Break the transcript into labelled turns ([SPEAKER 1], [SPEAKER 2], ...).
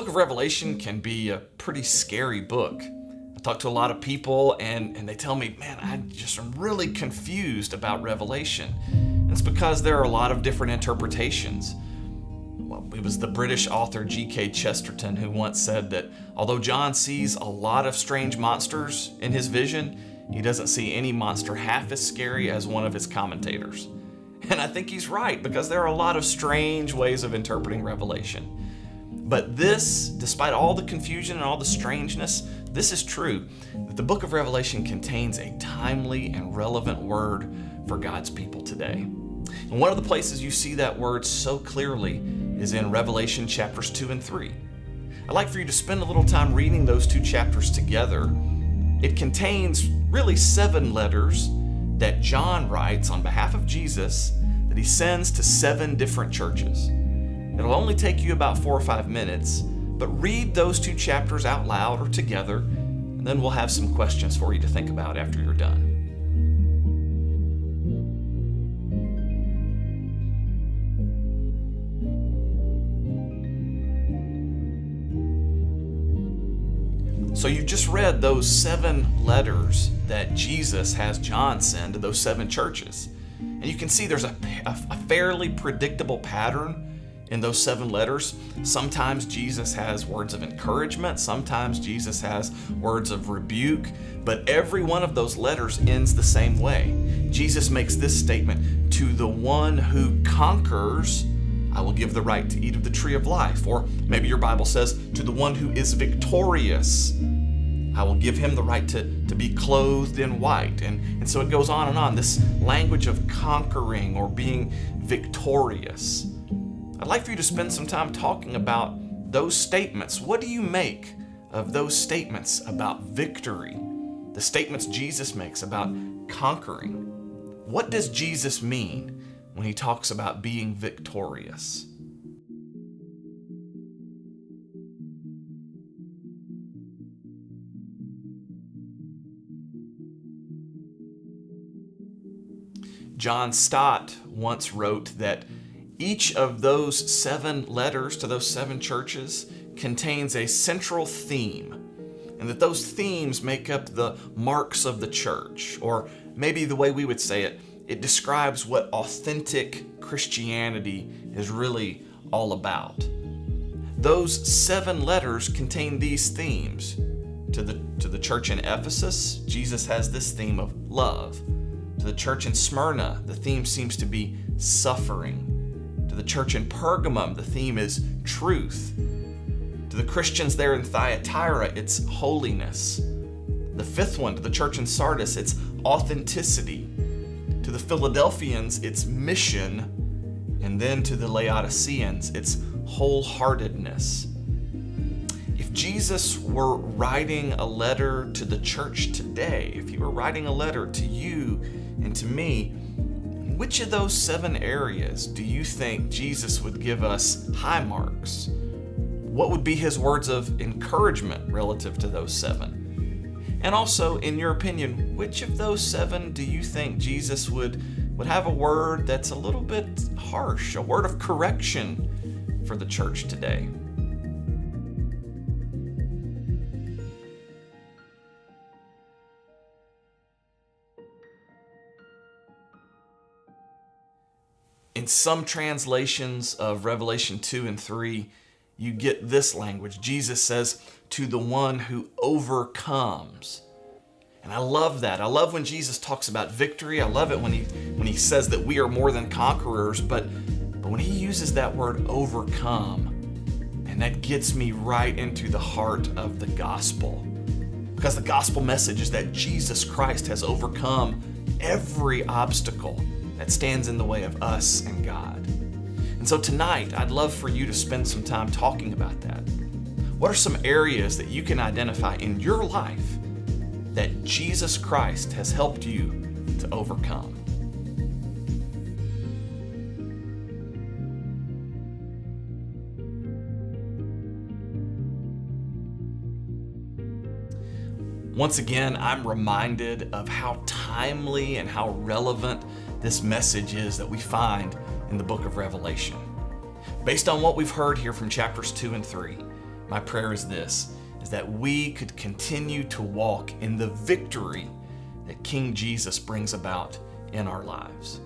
[SPEAKER 1] book of Revelation can be a pretty scary book. I talk to a lot of people and they tell me, man, I'm really confused about Revelation. And it's because there are a lot of different interpretations. Well, it was the British author G.K. Chesterton who once said that although John sees a lot of strange monsters in his vision, he doesn't see any monster half as scary as one of his commentators. And I think he's right, because there are a lot of strange ways of interpreting Revelation. But this, despite all the confusion and all the strangeness, this is true, that the book of Revelation contains a timely and relevant word for God's people today. And one of the places you see that word so clearly is in Revelation chapters 2 and 3. I'd like for you to spend a little time reading those two chapters together. It contains really 7 letters that John writes on behalf of Jesus that he sends to 7 different churches. It'll only take you about 4 or 5 minutes, but read those 2 chapters out loud or together, and then we'll have some questions for you to think about after you're done. So you just read those 7 letters that Jesus has John send to those 7 churches. And you can see there's a fairly predictable pattern in those 7 letters. Sometimes Jesus has words of encouragement, sometimes Jesus has words of rebuke, but every one of those letters ends the same way. Jesus makes this statement, "To the one who conquers, I will give the right to eat of the tree of life." Or maybe your Bible says, "To the one who is victorious, I will give him the right to be clothed in white." And so it goes on and on, this language of conquering or being victorious. I'd like for you to spend some time talking about those statements. What do you make of those statements about victory? The statements Jesus makes about conquering. What does Jesus mean when he talks about being victorious? John Stott once wrote that each of those 7 letters to those 7 churches contains a central theme, and that those themes make up the marks of the church, or maybe the way we would say it, it describes what authentic Christianity is really all about. Those 7 letters contain these themes. To the church in Ephesus, Jesus has this theme of love. To the church in Smyrna, the theme seems to be suffering. To the church in Pergamum, the theme is truth. To the Christians there in Thyatira, it's holiness. The 5th one, to the church in Sardis, it's authenticity. To the Philadelphians, it's mission. And then to the Laodiceans, it's wholeheartedness. If Jesus were writing a letter to the church today, if he were writing a letter to you and to me, which of those 7 areas do you think Jesus would give us high marks? What would be his words of encouragement relative to those 7? And also, in your opinion, which of those 7 do you think Jesus would have a word that's a little bit harsh, a word of correction for the church today? In some translations of Revelation 2 and 3, you get this language. Jesus says, "To the one who overcomes." And I love that. I love when Jesus talks about victory. I love it when he says that we are more than conquerors, but when he uses that word overcome, and that gets me right into the heart of the gospel. Because the gospel message is that Jesus Christ has overcome every obstacle that stands in the way of us and God. And so tonight, I'd love for you to spend some time talking about that. What are some areas that you can identify in your life that Jesus Christ has helped you to overcome? Once again, I'm reminded of how timely and how relevant this message is that we find in the book of Revelation. Based on what we've heard here from chapters 2 and 3, My prayer is this, is that we could continue to walk in the victory that King Jesus brings about in our lives.